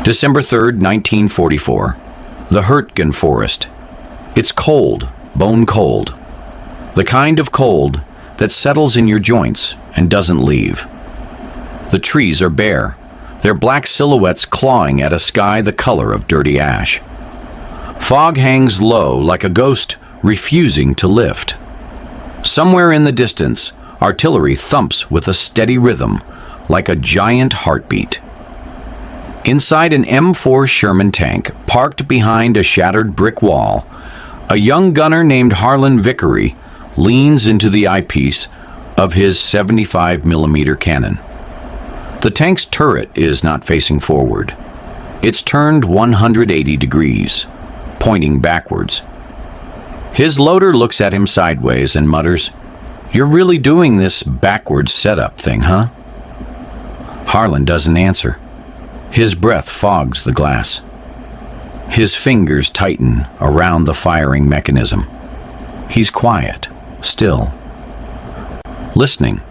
December 3rd, 1944. The Hurtgen Forest. It's cold, bone cold. The kind of cold that settles in your joints and doesn't leave. The trees are bare, their black silhouettes clawing at a sky the color of dirty ash. Fog hangs low like a ghost refusing to lift. Somewhere in the distance, artillery thumps with a steady rhythm, like a giant heartbeat. Inside an M4 Sherman tank, parked behind a shattered brick wall, a young gunner named Harlan Vickery leans into the eyepiece of his 75mm cannon. The tank's turret is not facing forward. It's turned 180 degrees, pointing backwards. His loader looks at him sideways and mutters, "You're really doing this backwards setup thing, huh?" Harlan doesn't answer. His breath fogs the glass. His fingers tighten around the firing mechanism. He's quiet, still, listening.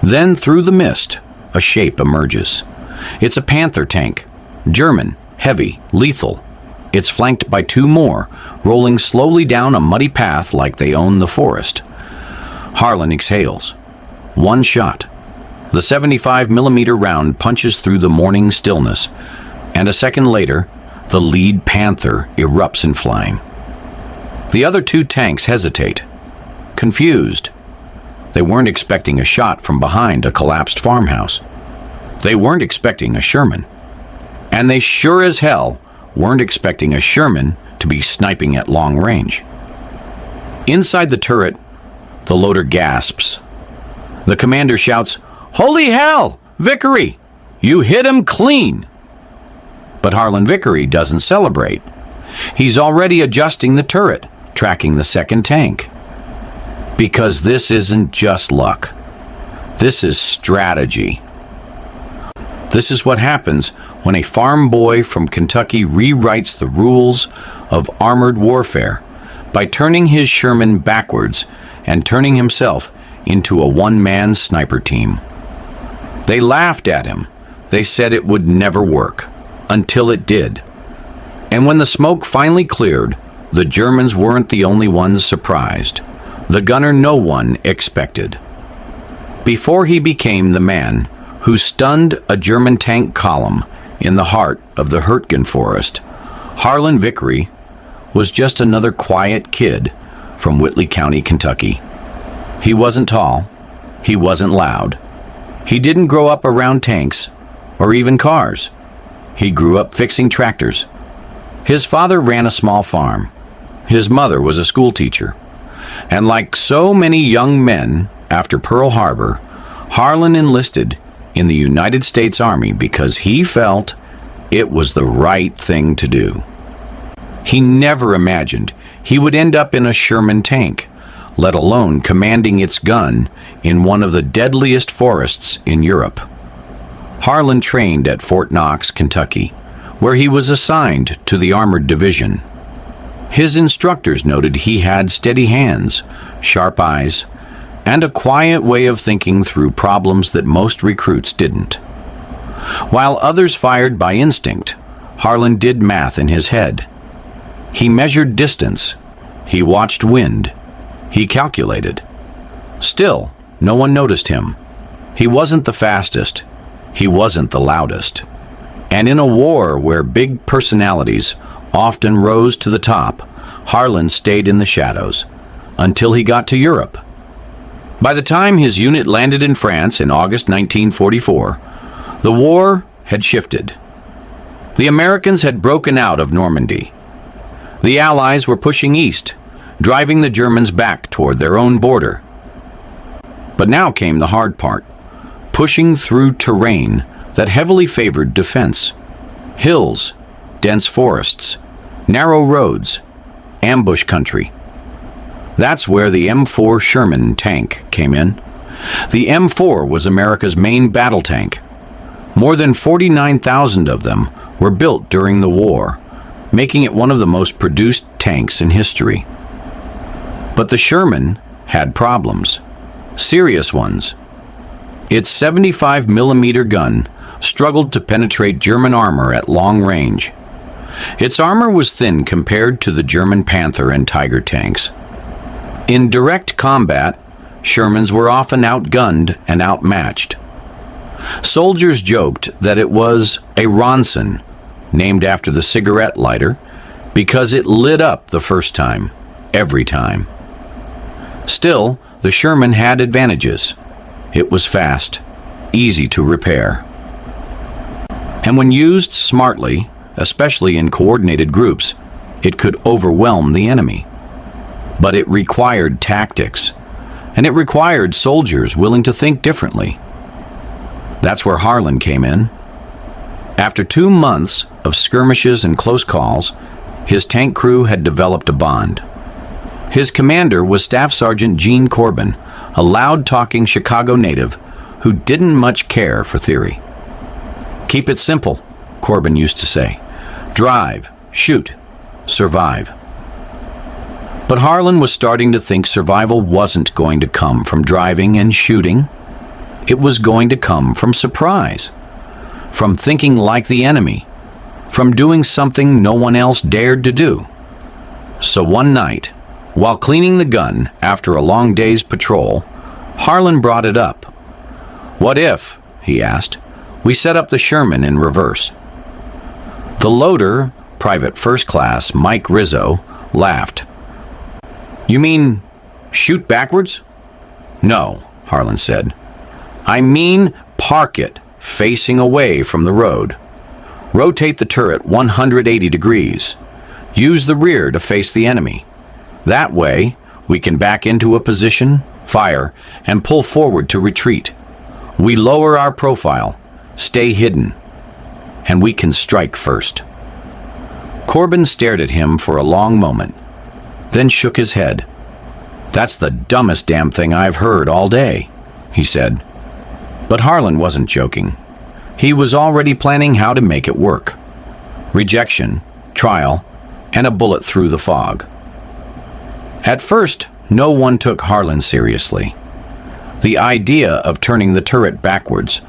Then through the mist, a shape emerges. It's a Panther tank, German, heavy, lethal. It's flanked by two more, rolling slowly down a muddy path like they own the forest. Harlan exhales. One shot. The 75mm round punches through the morning stillness, and a second later, the lead Panther erupts in flame. The other two tanks hesitate, confused. They weren't expecting a shot from behind a collapsed farmhouse. They weren't expecting a Sherman. And they sure as hell weren't expecting a Sherman to be sniping at long range. Inside the turret, the loader gasps. The commander shouts, "Holy hell, Vickery! You hit him clean!" But Harlan Vickery doesn't celebrate. He's already adjusting the turret, tracking the second tank. Because this isn't just luck. This is strategy. This is what happens when a farm boy from Kentucky rewrites the rules of armored warfare by turning his Sherman backwards and turning himself into a one-man sniper team. They laughed at him. They said it would never work, until it did. And when the smoke finally cleared, the Germans weren't the only ones surprised. The gunner no one expected. Before he became the man who stunned a German tank column in the heart of the Hurtgen Forest, Harlan Vickery was just another quiet kid from Whitley County, Kentucky. He wasn't tall. He wasn't loud. He didn't grow up around tanks or even cars. He grew up fixing tractors. His father ran a small farm. His mother was a school teacher. And like so many young men after Pearl Harbor, Harlan enlisted in the United States Army because he felt it was the right thing to do. He never imagined he would end up in a Sherman tank, let alone commanding its gun in one of the deadliest forests in Europe. Harlan trained at Fort Knox, Kentucky, where he was assigned to the Armored Division. His instructors noted he had steady hands, sharp eyes, and a quiet way of thinking through problems that most recruits didn't. While others fired by instinct, Harlan did math in his head. He measured distance. He watched wind. He calculated. Still, no one noticed him. He wasn't the fastest. He wasn't the loudest. And in a war where big personalities often rose to the top, Harlan stayed in the shadows until he got to Europe. By the time his unit landed in France in August 1944, the war had shifted. The Americans had broken out of Normandy. The Allies were pushing east, driving the Germans back toward their own border. But now came the hard part, pushing through terrain that heavily favored defense. Hills, dense forests, narrow roads, ambush country. That's where the M4 Sherman tank came in. The M4 was America's main battle tank. More than 49,000 of them were built during the war, making it one of the most produced tanks in history. But the Sherman had problems, serious ones. Its 75mm gun struggled to penetrate German armor at long range. Its armor was thin compared to the German Panther and Tiger tanks. In direct combat, Shermans were often outgunned and outmatched. Soldiers joked that it was a Ronson, named after the cigarette lighter, because it lit up the first time, every time. Still, the Sherman had advantages. It was fast, easy to repair. And when used smartly, especially in coordinated groups, it could overwhelm the enemy. But it required tactics, and it required soldiers willing to think differently. That's where Harlan came in. After 2 months of skirmishes and close calls, his tank crew had developed a bond. His commander was Staff Sergeant Gene Corbin, a loud-talking Chicago native who didn't much care for theory. "Keep it simple," Corbin used to say. "Drive, shoot, survive." But Harlan was starting to think survival wasn't going to come from driving and shooting. It was going to come from surprise, from thinking like the enemy, from doing something no one else dared to do. So one night, while cleaning the gun after a long day's patrol, Harlan brought it up. "What if," he asked, "we set up the Sherman in reverse?" The loader, Private First Class Mike Rizzo, laughed. "You mean shoot backwards?" "No," Harlan said. "I mean park it facing away from the road. Rotate the turret 180 degrees. Use the rear to face the enemy. That way, we can back into a position, fire, and pull forward to retreat. We lower our profile, stay hidden, and we can strike first." Corbin stared at him for a long moment, then shook his head. "That's the dumbest damn thing I've heard all day," he said. But Harlan wasn't joking. He was already planning how to make it work. Rejection, trial, and a bullet through the fog. At first, no one took Harlan seriously. The idea of turning the turret backwards,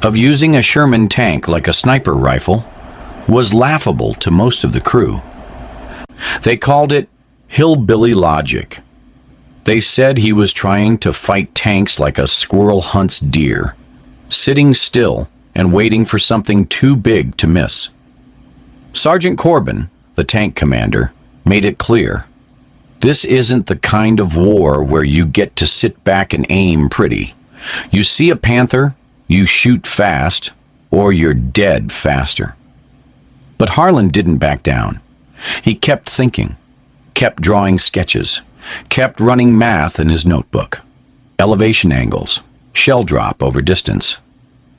of using a Sherman tank like a sniper rifle, was laughable to most of the crew. They called it hillbilly logic. They said he was trying to fight tanks like a squirrel hunts deer, sitting still and waiting for something too big to miss. Sergeant Corbin, the tank commander, made it clear. This isn't the kind of war where you get to sit back and aim pretty. You see a Panther, you shoot fast, or you're dead faster. But Harlan didn't back down. He kept thinking, kept drawing sketches, kept running math in his notebook. Elevation angles, shell drop over distance,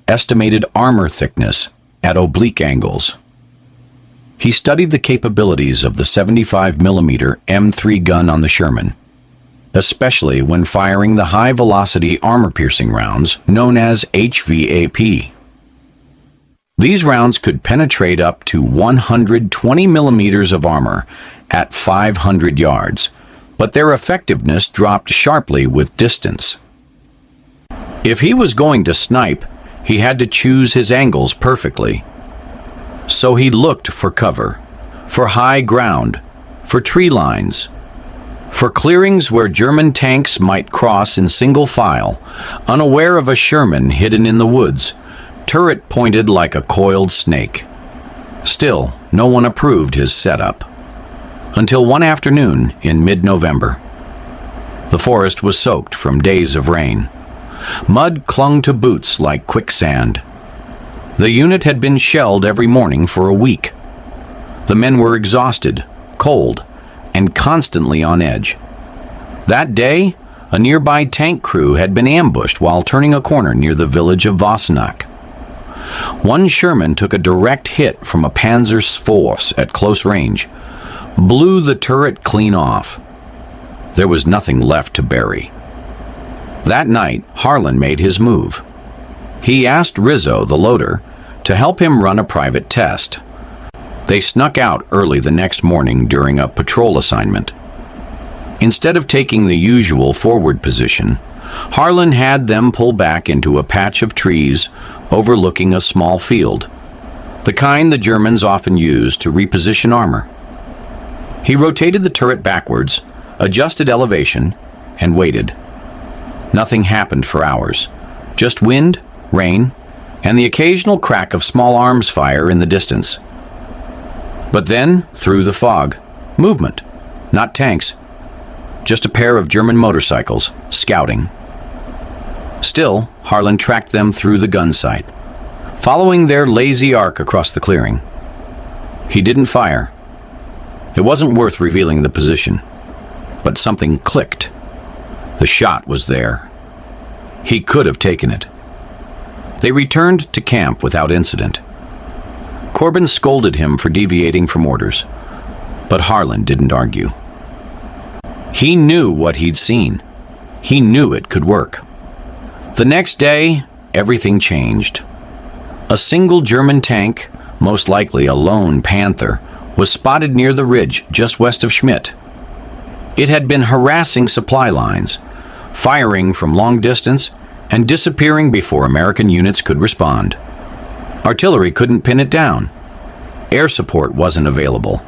estimated armor thickness at oblique angles. He studied the capabilities of the 75mm M3 gun on the Sherman, especially when firing the high-velocity armor-piercing rounds known as HVAP. These rounds could penetrate up to 120 millimeters of armor at 500 yards, but their effectiveness dropped sharply with distance. If he was going to snipe, he had to choose his angles perfectly. So he looked for cover, for high ground, for tree lines, for clearings where German tanks might cross in single file, unaware of a Sherman hidden in the woods, turret pointed like a coiled snake. Still, no one approved his setup. Until one afternoon in mid-November. The forest was soaked from days of rain. Mud clung to boots like quicksand. The unit had been shelled every morning for a week. The men were exhausted, cold, and constantly on edge. That day, a nearby tank crew had been ambushed while turning a corner near the village of Wassenach. One Sherman took a direct hit from a panzer force at close range, blew the turret clean off. There was nothing left to bury. That night, Harlan made his move. He asked Rizzo, the loader, to help him run a private test. They snuck out early the next morning during a patrol assignment. Instead of taking the usual forward position, Harlan had them pull back into a patch of trees overlooking a small field, the kind the Germans often used to reposition armor. He rotated the turret backwards, adjusted elevation, and waited. Nothing happened for hours. Just wind, rain, and the occasional crack of small arms fire in the distance. But then, through the fog, movement, not tanks, just a pair of German motorcycles, scouting. Still, Harlan tracked them through the gun sight, following their lazy arc across the clearing. He didn't fire. It wasn't worth revealing the position, but something clicked. The shot was there. He could have taken it. They returned to camp without incident. Corbin scolded him for deviating from orders, but Harlan didn't argue. He knew what he'd seen. He knew it could work. The next day, everything changed. A single German tank, most likely a lone Panther, was spotted near the ridge just west of Schmidt. It had been harassing supply lines, firing from long distance and disappearing before American units could respond. Artillery couldn't pin it down. Air support wasn't available.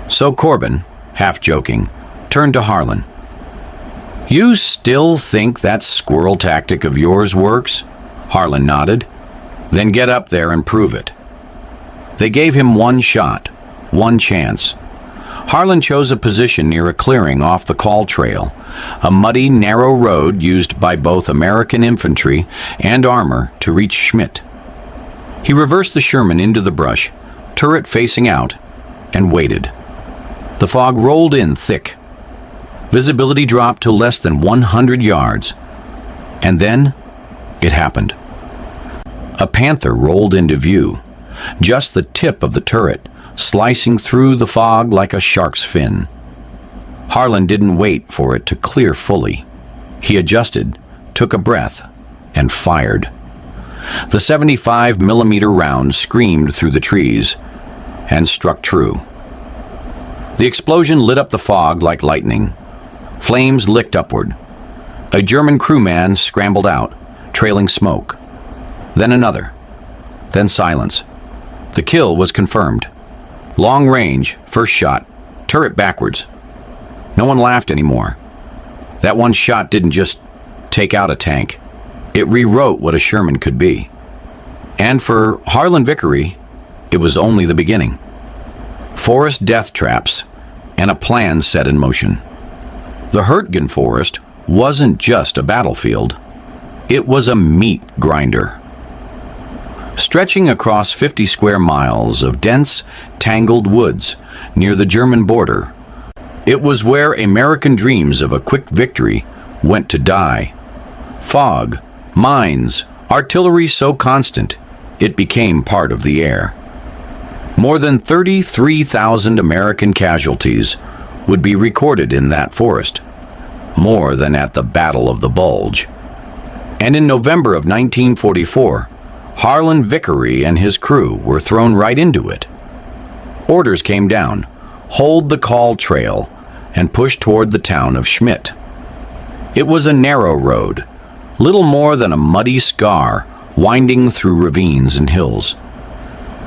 So Corbin, half joking, turned to Harlan. "You still think that squirrel tactic of yours works?" Harlan nodded. "Then get up there and prove it." They gave him one shot, one chance. Harlan chose a position near a clearing off the call trail, a muddy, narrow road used by both American infantry and armor to reach Schmidt. He reversed the Sherman into the brush, turret facing out, and waited. The fog rolled in thick. Visibility dropped to less than 100 yards. And then, it happened. A Panther rolled into view, just the tip of the turret, slicing through the fog like a shark's fin. Harlan didn't wait for it to clear fully. He adjusted, took a breath, and fired. The 75mm round screamed through the trees and struck true. The explosion lit up the fog like lightning. Flames licked upward. A German crewman scrambled out, trailing smoke. Then another. Then silence. The kill was confirmed. Long range, first shot, turret backwards. No one laughed anymore. That one shot didn't just take out a tank. It rewrote what a Sherman could be. And for Harlan Vickery, it was only the beginning. Forest death traps and a plan set in motion. The Hurtgen Forest wasn't just a battlefield. It was a meat grinder. Stretching across 50 square miles of dense, tangled woods near the German border, it was where American dreams of a quick victory went to die. Fog, mines, artillery so constant, it became part of the air. More than 33,000 American casualties would be recorded in that forest, more than at the Battle of the Bulge. And in November of 1944, Harlan Vickery and his crew were thrown right into it. Orders came down: hold the call trail and push toward the town of Schmidt. It was a narrow road, little more than a muddy scar winding through ravines and hills.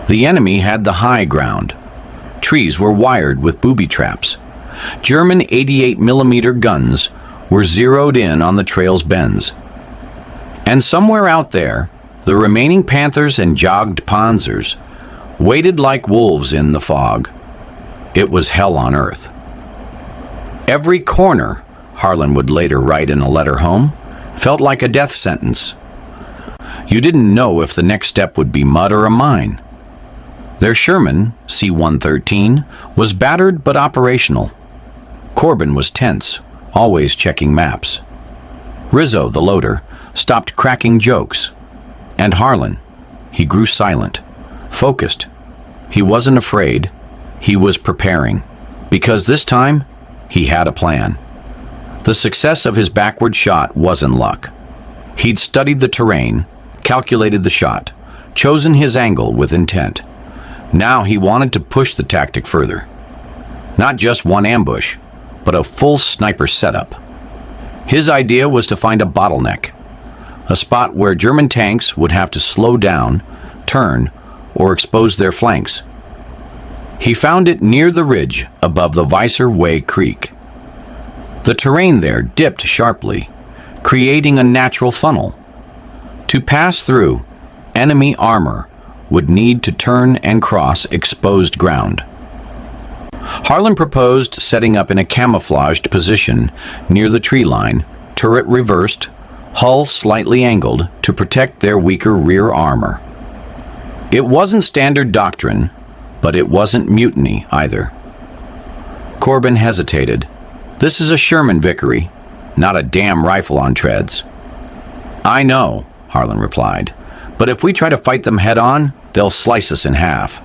The enemy had the high ground. Trees were wired with booby traps. German 88mm guns were zeroed in on the trail's bends. And somewhere out there, the remaining Panthers and jogged panzers waited like wolves in the fog. It was hell on earth. Every corner, Harlan would later write in a letter home, felt like a death sentence. You didn't know if the next step would be mud or a mine. Their Sherman, C-113, was battered but operational. Corbin was tense, always checking maps. Rizzo, the loader, stopped cracking jokes. And Harlan, he grew silent, focused. He wasn't afraid. He was preparing, because this time he had a plan. The success of his backward shot wasn't luck. He'd studied the terrain, calculated the shot, chosen his angle with intent. Now he wanted to push the tactic further. Not just one ambush, but a full sniper setup. His idea was to find a bottleneck, a spot where German tanks would have to slow down, turn, or expose their flanks. He found it near the ridge above the Weiser Way Creek. The terrain there dipped sharply, creating a natural funnel. To pass through, enemy armor would need to turn and cross exposed ground. Harlan proposed setting up in a camouflaged position near the tree line, turret reversed, hull slightly angled to protect their weaker rear armor. It wasn't standard doctrine, but it wasn't mutiny either. Corbin hesitated. This is a Sherman Vickery, not a damn rifle on treads. I know, Harlan replied, but if we try to fight them head on, they'll slice us in half.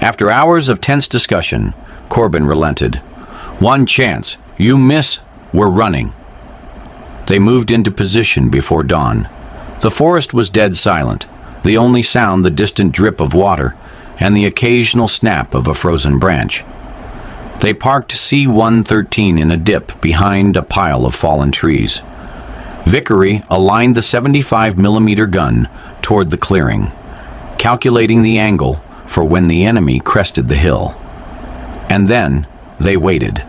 After hours of tense discussion, Corbin relented. One chance. You miss, we're running. They moved into position before dawn. The forest was dead silent, the only sound the distant drip of water and the occasional snap of a frozen branch. They parked C-113 in a dip behind a pile of fallen trees. Vickery aligned the 75mm gun toward the clearing, calculating the angle for when the enemy crested the hill. And then they waited.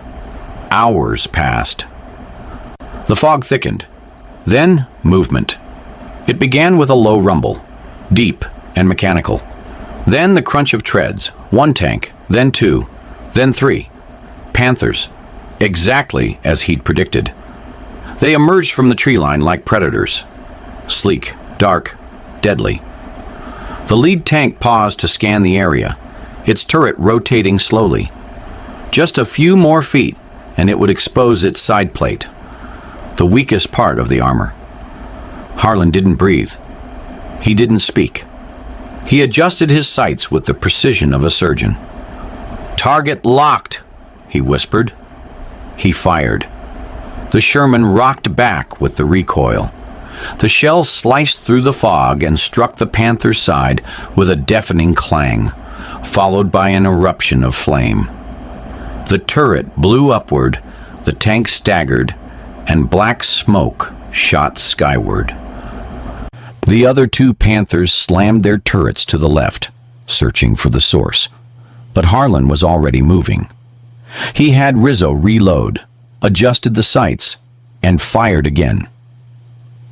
Hours passed. The fog thickened. Then movement. It began with a low rumble, deep and mechanical. Then the crunch of treads, one tank, then two, then three. Panthers, exactly as he'd predicted. They emerged from the tree line like predators. Sleek, dark, deadly. The lead tank paused to scan the area, its turret rotating slowly. Just a few more feet, and it would expose its side plate, the weakest part of the armor. Harlan didn't breathe. He didn't speak. He adjusted his sights with the precision of a surgeon. Target locked, he whispered. He fired. The Sherman rocked back with the recoil. The shell sliced through the fog and struck the Panther's side with a deafening clang, followed by an eruption of flame. The turret blew upward, the tank staggered, and black smoke shot skyward. The other two Panthers slammed their turrets to the left, searching for the source. But Harlan was already moving. He had Rizzo reload, adjusted the sights, and fired again.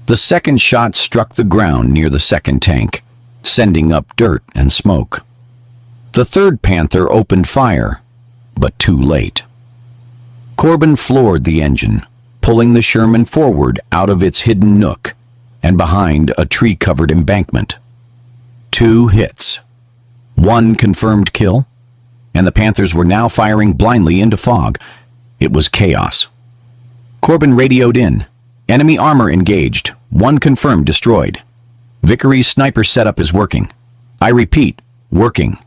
The second shot struck the ground near the second tank, sending up dirt and smoke. The third Panther opened fire, but too late. Corbin floored the engine, pulling the Sherman forward out of its hidden nook and behind a tree-covered embankment. 2 hits. 1 confirmed kill, and the Panthers were now firing blindly into fog. It was chaos. Corbin radioed in. Enemy armor engaged. 1 confirmed destroyed. Vickery's sniper setup is working. I repeat, working.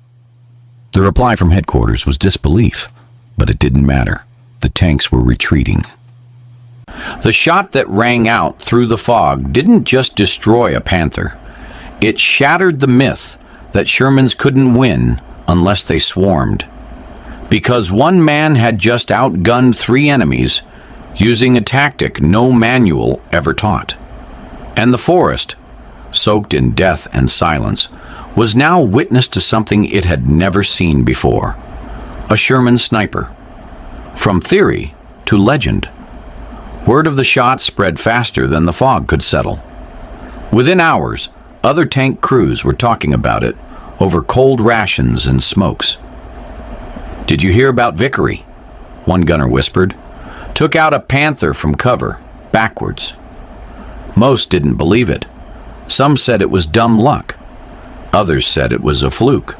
The reply from headquarters was disbelief, but it didn't matter. The tanks were retreating. The shot that rang out through the fog didn't just destroy a Panther. It shattered the myth that Shermans couldn't win unless they swarmed. Because one man had just outgunned 3 enemies using a tactic no manual ever taught. And the forest, soaked in death and silence, was now witness to something it had never seen before. A Sherman sniper. From theory to legend. Word of the shot spread faster than the fog could settle. Within hours, other tank crews were talking about it over cold rations and smokes. Did you hear about Vickery? One gunner whispered. Took out a Panther from cover, backwards. Most didn't believe it. Some said it was dumb luck. Others said it was a fluke.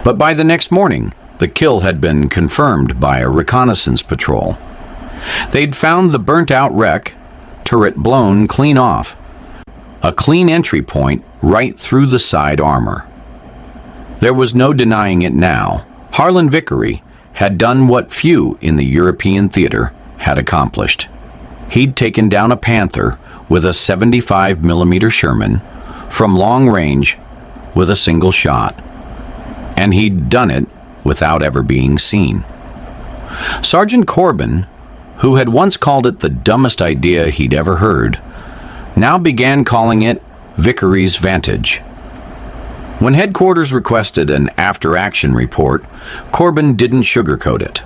But by the next morning, the kill had been confirmed by a reconnaissance patrol. They'd found the burnt-out wreck, turret blown clean off. A clean entry point right through the side armor. There was no denying it now. Harlan Vickery had done what few in the European theater had accomplished. He'd taken down a Panther with a 75mm Sherman from long range with a single shot. And he'd done it without ever being seen. Sergeant Corbin, who had once called it the dumbest idea he'd ever heard, now began calling it Vickery's Vantage. When headquarters requested an after-action report, Corbin didn't sugarcoat it.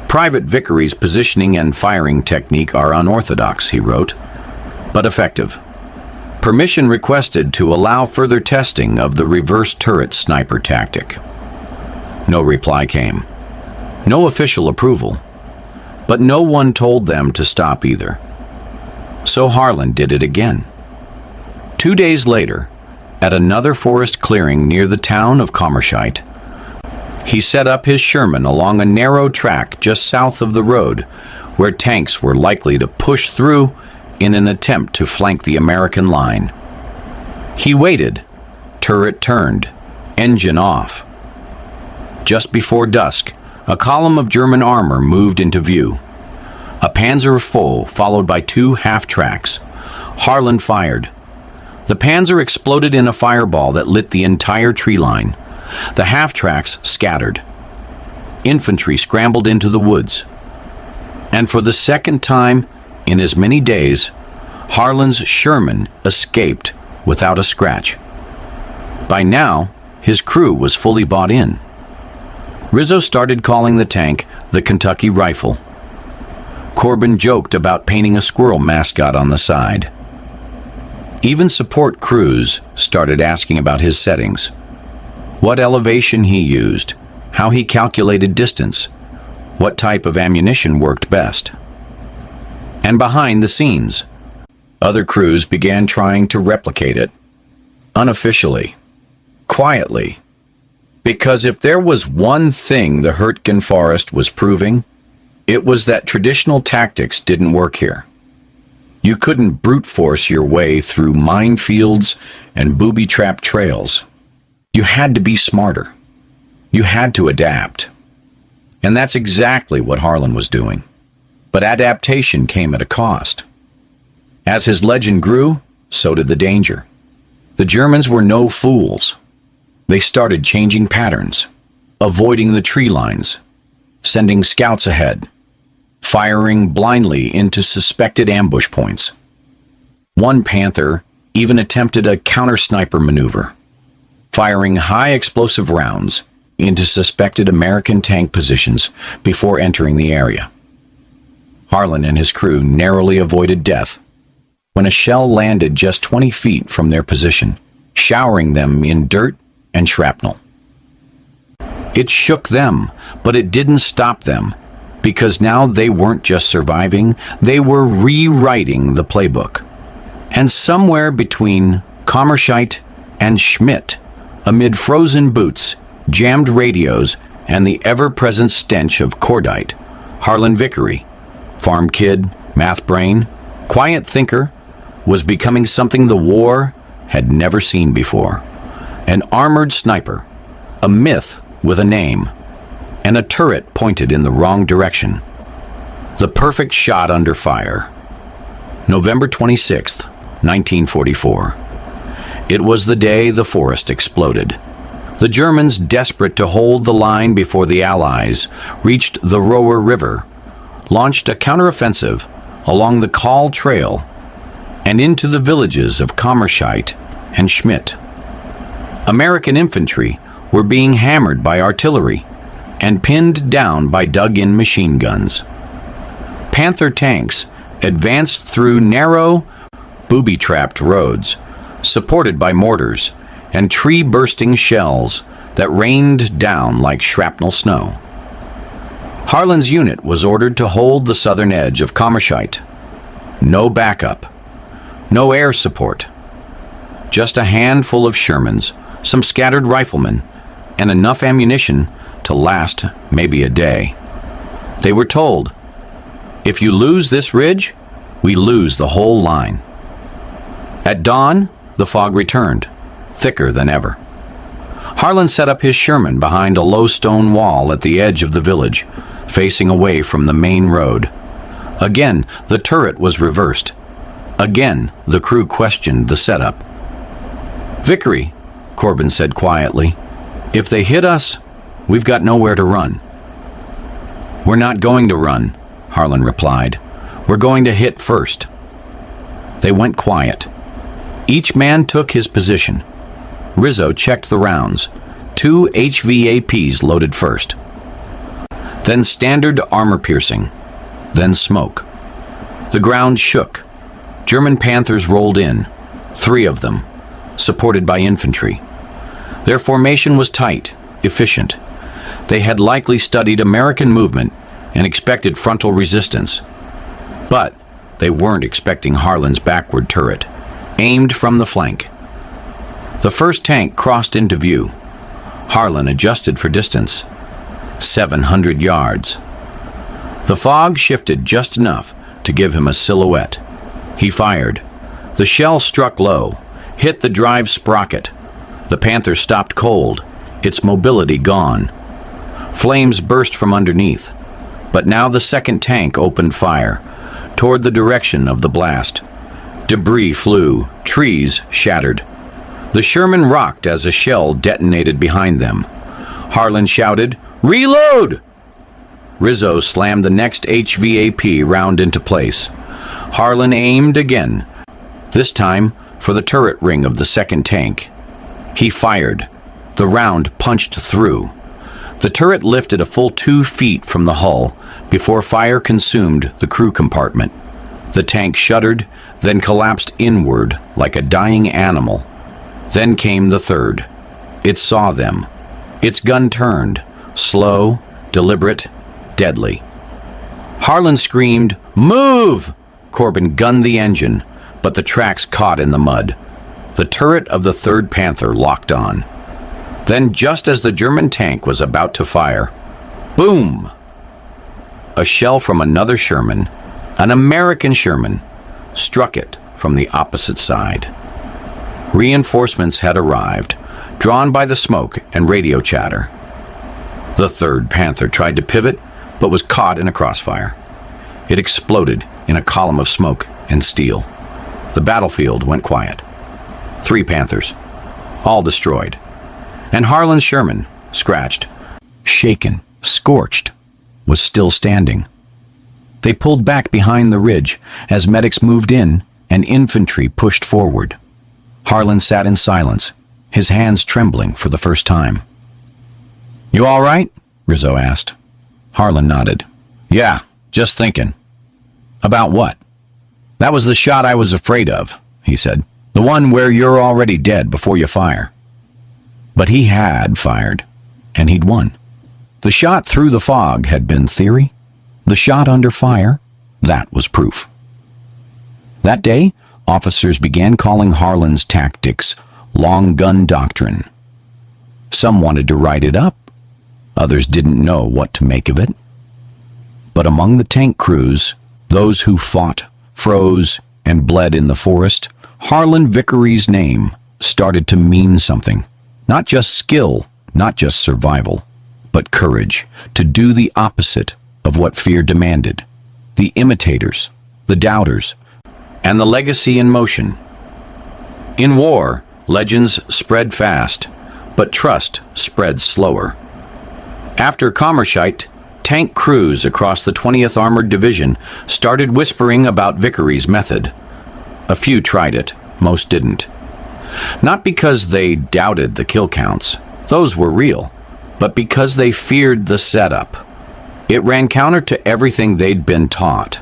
Private Vickery's positioning and firing technique are unorthodox, he wrote, but effective. Permission requested to allow further testing of the reverse turret sniper tactic. No reply came. No official approval. But no one told them to stop either. So Harlan did it again. 2 days later, at another forest clearing near the town of Commershite, he set up his Sherman along a narrow track just south of the road, where tanks were likely to push through in an attempt to flank the American line. He waited, turret turned, engine off. Just before dusk, a column of German armor moved into view. A panzer foe followed by 2 half-tracks. Harlan fired. The panzer exploded in a fireball that lit the entire tree line. The half-tracks scattered. Infantry scrambled into the woods. And for the second time in as many days, Harlan's Sherman escaped without a scratch. By now, his crew was fully bought in. Rizzo started calling the tank the Kentucky Rifle. Corbin joked about painting a squirrel mascot on the side. Even support crews started asking about his settings. What elevation he used, how he calculated distance, what type of ammunition worked best. And behind the scenes, other crews began trying to replicate it. Unofficially. Quietly. Because if there was one thing the Hurtgen Forest was proving, it was that traditional tactics didn't work here. You couldn't brute force your way through minefields and booby-trapped trails. You had to be smarter. You had to adapt. And that's exactly what Harlan was doing. But adaptation came at a cost. As his legend grew, so did the danger. The Germans were no fools. They started changing patterns, avoiding the tree lines, sending scouts ahead, firing blindly into suspected ambush points. One Panther even attempted a counter-sniper maneuver, firing high explosive rounds into suspected American tank positions before entering the area. Harlan and his crew narrowly avoided death when a shell landed just 20 feet from their position, showering them in dirt and shrapnel. It shook them, but it didn't stop them, because now they weren't just surviving, they were rewriting the playbook. And somewhere between Commershite and Schmidt, amid frozen boots, jammed radios, and the ever-present stench of cordite, Harlan Vickery, farm kid, math brain, quiet thinker, was becoming something the war had never seen before. An armored sniper, a myth with a name, and a turret pointed in the wrong direction. The perfect shot under fire. November 26th, 1944. It was the day the forest exploded. The Germans, desperate to hold the line before the Allies reached the Roer River, launched a counteroffensive along the Kahl Trail and into the villages of Commershite and Schmidt. American infantry were being hammered by artillery and pinned down by dug-in machine guns. Panther tanks advanced through narrow, booby-trapped roads, supported by mortars and tree-bursting shells that rained down like shrapnel snow. Harlan's unit was ordered to hold the southern edge of Commershite. No backup, no air support, just a handful of Shermans, some scattered riflemen, and enough ammunition to last maybe a day. They were told, if you lose this ridge, we lose the whole line. At dawn, the fog returned, thicker than ever. Harlan set up his Sherman behind a low stone wall at the edge of the village, facing away from the main road. Again, the turret was reversed. Again, the crew questioned the setup. Vickery, Corbin said quietly, if they hit us, we've got nowhere to run. We're not going to run, Harlan replied. We're going to hit first. They went quiet. Each man took his position. Rizzo checked the rounds. 2 HVAPs loaded first. Then standard armor piercing. Then smoke. The ground shook. German Panthers rolled in, 3 of them, supported by infantry. Their formation was tight, efficient. They had likely studied American movement and expected frontal resistance. But they weren't expecting Harlan's backward turret, aimed from the flank. The first tank crossed into view. Harlan adjusted for distance. 700 yards. The fog shifted just enough to give him a silhouette. He fired. The shell struck low, hit the drive sprocket. The Panther stopped cold, its mobility gone. Flames burst from underneath, but now the second tank opened fire, toward the direction of the blast. Debris flew, trees shattered. The Sherman rocked as a shell detonated behind them. Harlan shouted, "Reload!" Rizzo slammed the next HVAP round into place. Harlan aimed again, this time for the turret ring of the second tank. He fired. The round punched through. The turret lifted a full 2 feet from the hull before fire consumed the crew compartment. The tank shuddered, then collapsed inward like a dying animal. Then came the third. It saw them. Its gun turned, slow, deliberate, deadly. Harlan screamed, "Move!" Corbin gunned the engine, but the tracks caught in the mud. The turret of the third Panther locked on. Then, just as the German tank was about to fire, boom! A shell from another Sherman, an American Sherman, struck it from the opposite side. Reinforcements had arrived, drawn by the smoke and radio chatter. The third Panther tried to pivot, but was caught in a crossfire. It exploded in a column of smoke and steel. The battlefield went quiet. 3 Panthers, all destroyed. And Harlan's Sherman, scratched, shaken, scorched, was still standing. They pulled back behind the ridge as medics moved in and infantry pushed forward. Harlan sat in silence, his hands trembling for the first time. "You all right?" Rizzo asked. Harlan nodded. "Yeah, just thinking." "About what?" "That was the shot I was afraid of," he said. "The one where you're already dead before you fire." But he had fired, and he'd won. The shot through the fog had been theory. The shot under fire, that was proof. That day, officers began calling Harlan's tactics long gun doctrine. Some wanted to write it up. Others didn't know what to make of it. But among the tank crews, those who fought, froze, and bled in the forest, Harlan Vickery's name started to mean something. Not just skill, not just survival, but courage to do the opposite of what fear demanded. The imitators, the doubters, and the legacy in motion. In war, legends spread fast, but trust spreads slower. After Kammerscheidt, tank crews across the 20th Armored Division started whispering about Vickery's method. A few tried it, most didn't. Not because they doubted the kill counts, those were real, but because they feared the setup. It ran counter to everything they'd been taught.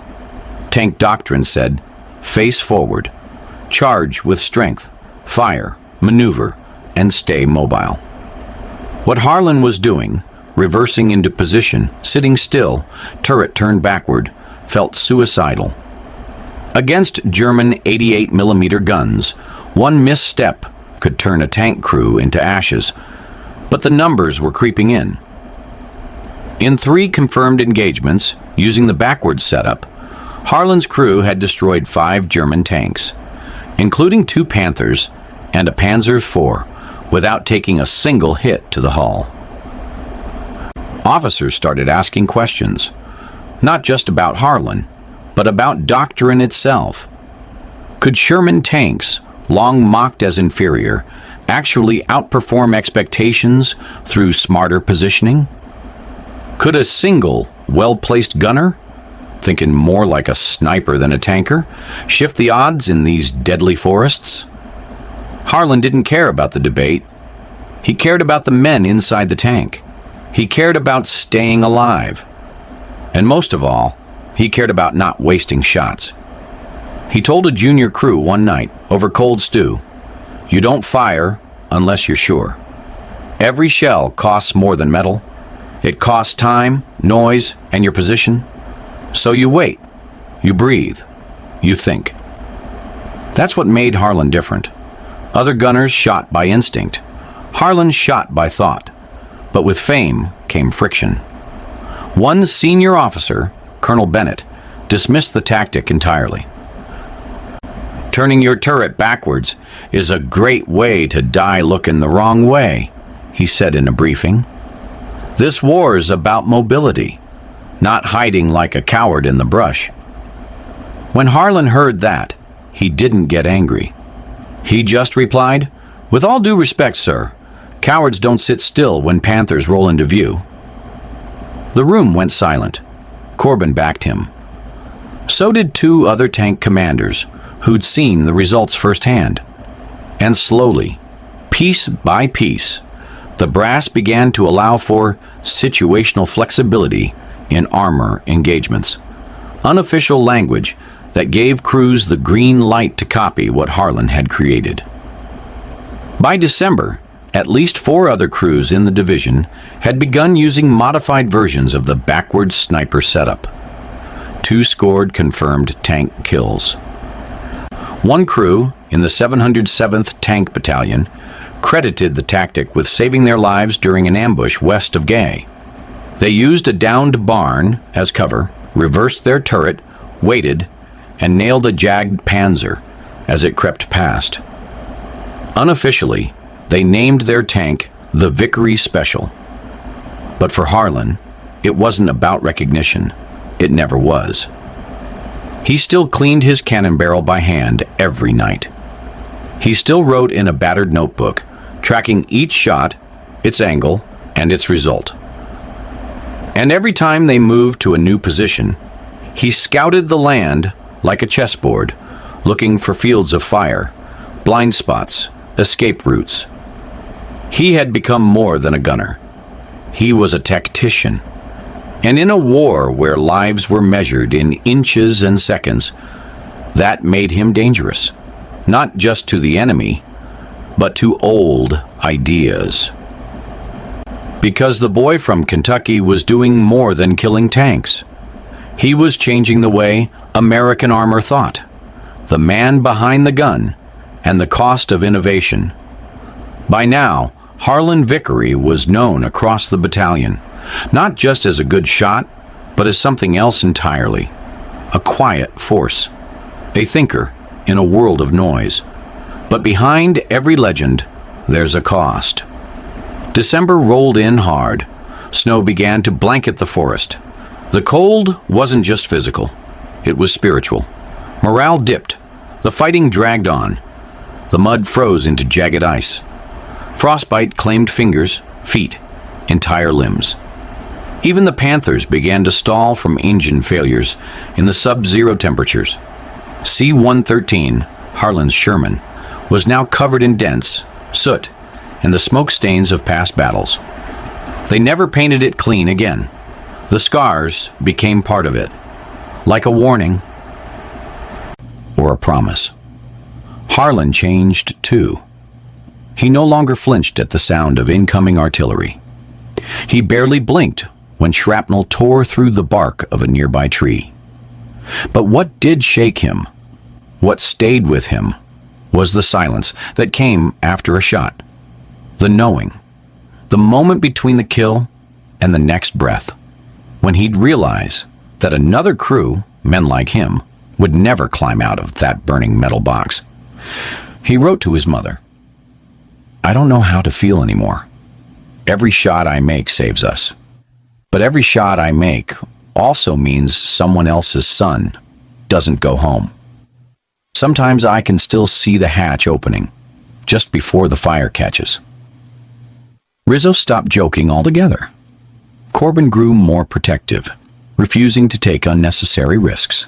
Tank doctrine said, face forward, charge with strength, fire, maneuver, and stay mobile. What Harlan was doing, reversing into position, sitting still, turret turned backward, felt suicidal. Against German 88mm guns, one misstep could turn a tank crew into ashes, but the numbers were creeping in. In 3 confirmed engagements, using the backward setup, Harlan's crew had destroyed 5 German tanks, including 2 Panthers and a Panzer IV, without taking a single hit to the hull. Officers started asking questions, not just about Harlan, but about doctrine itself. Could Sherman tanks, long mocked as inferior, actually outperform expectations through smarter positioning? Could a single, well-placed gunner, thinking more like a sniper than a tanker, shift the odds in these deadly forests? Harlan didn't care about the debate. He cared about the men inside the tank. He cared about staying alive. And most of all, he cared about not wasting shots. He told a junior crew one night over cold stew, "You don't fire unless you're sure. Every shell costs more than metal. It costs time, noise, and your position. So you wait, you breathe, you think." That's what made Harlan different. Other gunners shot by instinct. Harlan shot by thought. But with fame came friction. One senior officer, Colonel Bennett, dismissed the tactic entirely. "Turning your turret backwards is a great way to die looking the wrong way," he said in a briefing. "This war's about mobility, not hiding like a coward in the brush." When Harlan heard that, he didn't get angry. He just replied, "With all due respect, sir, cowards don't sit still when panthers roll into view." The room went silent. Corbin backed him. So did two other tank commanders who'd seen the results firsthand. And slowly, piece by piece, the brass began to allow for situational flexibility in armor engagements, unofficial language that gave crews the green light to copy what Harlan had created. By December, at least 4 other crews in the division had begun using modified versions of the backwards sniper setup. 2 scored confirmed tank kills. One crew in the 707th Tank Battalion credited the tactic with saving their lives during an ambush west of Gay. They used a downed barn as cover, reversed their turret, waited, and nailed a jagged panzer as it crept past. Unofficially, they named their tank the Vickery Special. But for Harlan, it wasn't about recognition. It never was. He still cleaned his cannon barrel by hand every night. He still wrote in a battered notebook, tracking each shot, its angle, and its result. And every time they moved to a new position, he scouted the land like a chessboard, looking for fields of fire, blind spots, escape routes. He had become more than a gunner. He was a tactician. And in a war where lives were measured in inches and seconds, that made him dangerous, not just to the enemy, but to old ideas. Because the boy from Kentucky was doing more than killing tanks. He was changing the way American armor thought, the man behind the gun, and the cost of innovation. By now, Harlan Vickery was known across the battalion, not just as a good shot, but as something else entirely. A quiet force, a thinker in a world of noise. But behind every legend, there's a cost. December rolled in hard. Snow began to blanket the forest. The cold wasn't just physical, it was spiritual. Morale dipped. The fighting dragged on. The mud froze into jagged ice. Frostbite claimed fingers, feet, entire limbs. Even the Panthers began to stall from engine failures in the sub-zero temperatures. C-113, Harlan's Sherman, was now covered in dents, soot, and the smoke stains of past battles. They never painted it clean again. The scars became part of it, like a warning or a promise. Harlan changed too. He no longer flinched at the sound of incoming artillery. He barely blinked when shrapnel tore through the bark of a nearby tree. But what did shake him, what stayed with him, was the silence that came after a shot. The knowing, the moment between the kill and the next breath, when he'd realize that another crew, men like him, would never climb out of that burning metal box. He wrote to his mother, "I don't know how to feel anymore. Every shot I make saves us. But every shot I make also means someone else's son doesn't go home. Sometimes I can still see the hatch opening, just before the fire catches." Rizzo stopped joking altogether. Corbin grew more protective. refusing to take unnecessary risks.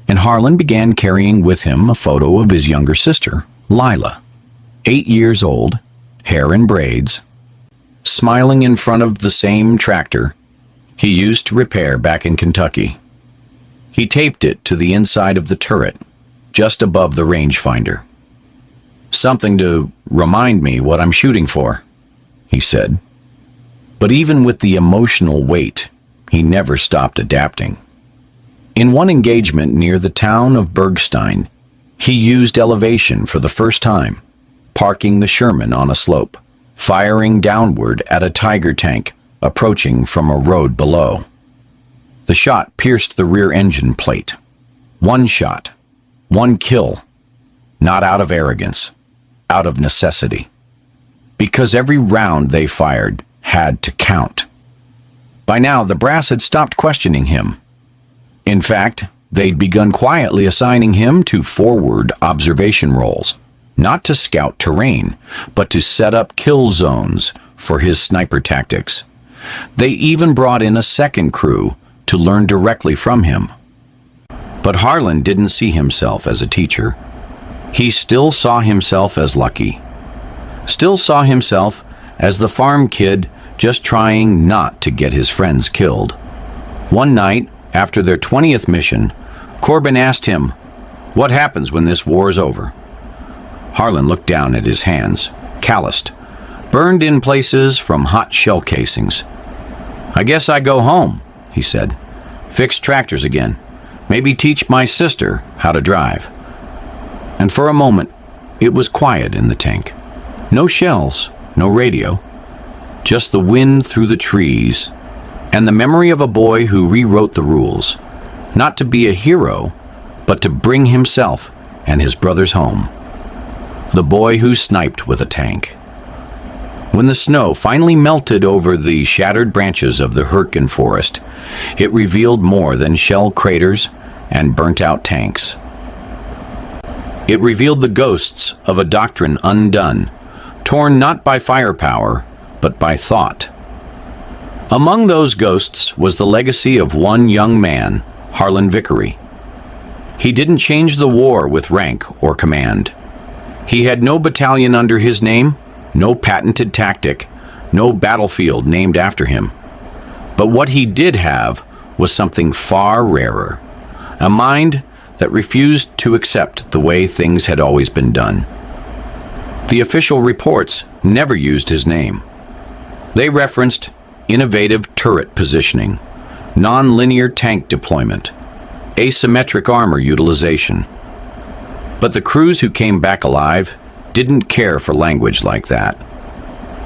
And Harlan began carrying with him a photo of his younger sister, Lila, 8 years old, hair in braids, smiling in front of the same tractor he used to repair back in Kentucky. He taped it to the inside of the turret, just above the rangefinder. "Something to remind me what I'm shooting for," he said. But even with the emotional weight, he never stopped adapting. In one engagement near the town of Bergstein, he used elevation for the first time, parking the Sherman on a slope, firing downward at a Tiger tank approaching from a road below. The shot pierced the rear engine plate. One shot, one kill, not out of arrogance, out of necessity. Because every round they fired had to count. By now, the brass had stopped questioning him. In fact, they'd begun quietly assigning him to forward observation roles, not to scout terrain, but to set up kill zones for his sniper tactics. They even brought in a second crew to learn directly from him. But Harlan didn't see himself as a teacher. He still saw himself as lucky. Still saw himself as the farm kid just trying not to get his friends killed. One night, after their 20th mission, Corbin asked him, "What happens when this war's over?" Harlan looked down at his hands, calloused, burned in places from hot shell casings. "I guess I go home," he said. "Fix tractors again. Maybe teach my sister how to drive." And for a moment, it was quiet in the tank. No shells, no radio. Just the wind through the trees, and the memory of a boy who rewrote the rules, not to be a hero, but to bring himself and his brothers home. The boy who sniped with a tank. When the snow finally melted over the shattered branches of the Hurtgen forest, it revealed more than shell craters and burnt-out tanks. It revealed the ghosts of a doctrine undone, torn not by firepower, but by thought. Among those ghosts was the legacy of one young man, Harlan Vickery. He didn't change the war with rank or command. He had no battalion under his name, no patented tactic, no battlefield named after him. But what he did have was something far rarer, a mind that refused to accept the way things had always been done. The official reports never used his name. They referenced innovative turret positioning, non-linear tank deployment, asymmetric armor utilization. But the crews who came back alive didn't care for language like that.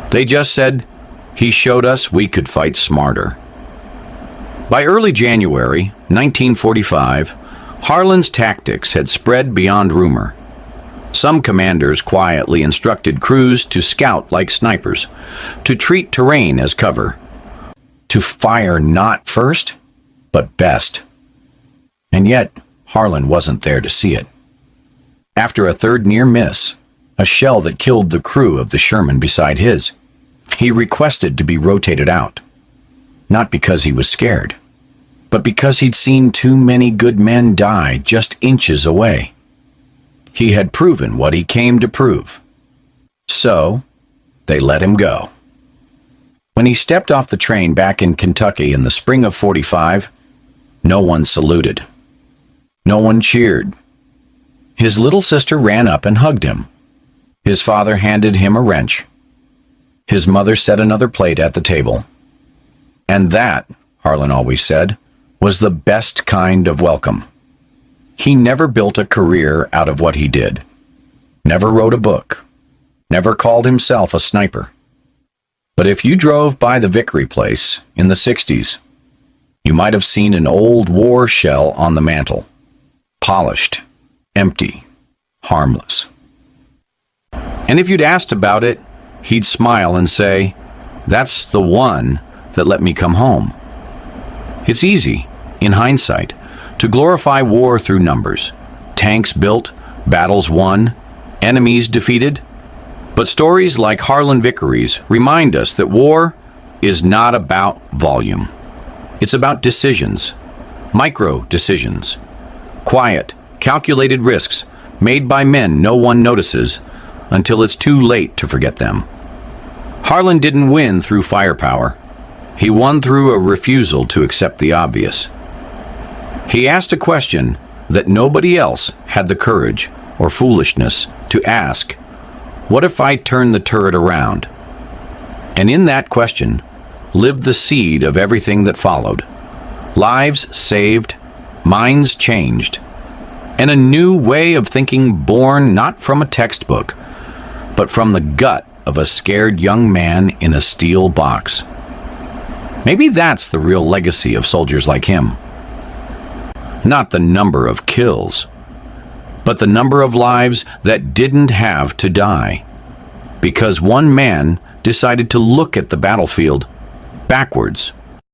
They just said, "He showed us we could fight smarter." By early January 1945, Harlan's tactics had spread beyond rumor. Some commanders quietly instructed crews to scout like snipers, to treat terrain as cover, to fire not first, but best. And yet, Harlan wasn't there to see it. After a third near miss, a shell that killed the crew of the Sherman beside his, he requested to be rotated out. Not because he was scared, but because he'd seen too many good men die just inches away. He had proven what he came to prove. So, they let him go. When he stepped off the train back in Kentucky in the spring of '45, no one saluted. No one cheered. His little sister ran up and hugged him. His father handed him a wrench. His mother set another plate at the table. And that, Harlan always said, was the best kind of welcome. He never built a career out of what he did. Never wrote a book. Never called himself a sniper. But if you drove by the Vickery place in the '60s, you might have seen an old war shell on the mantel. Polished, empty, harmless. And if you'd asked about it, he'd smile and say, "That's the one that let me come home." It's easy, in hindsight, to glorify war through numbers. Tanks built, battles won, enemies defeated. But stories like Harlan Vickery's remind us that war is not about volume. It's about decisions, micro decisions, quiet, calculated risks made by men no one notices until it's too late to forget them. Harlan didn't win through firepower. He won through a refusal to accept the obvious. He asked a question that nobody else had the courage or foolishness to ask. What if I turn the turret around? And in that question lived the seed of everything that followed. Lives saved, minds changed, and a new way of thinking born not from a textbook, but from the gut of a scared young man in a steel box. Maybe that's the real legacy of soldiers like him. Not the number of kills, but the number of lives that didn't have to die, because one man decided to look at the battlefield backwards.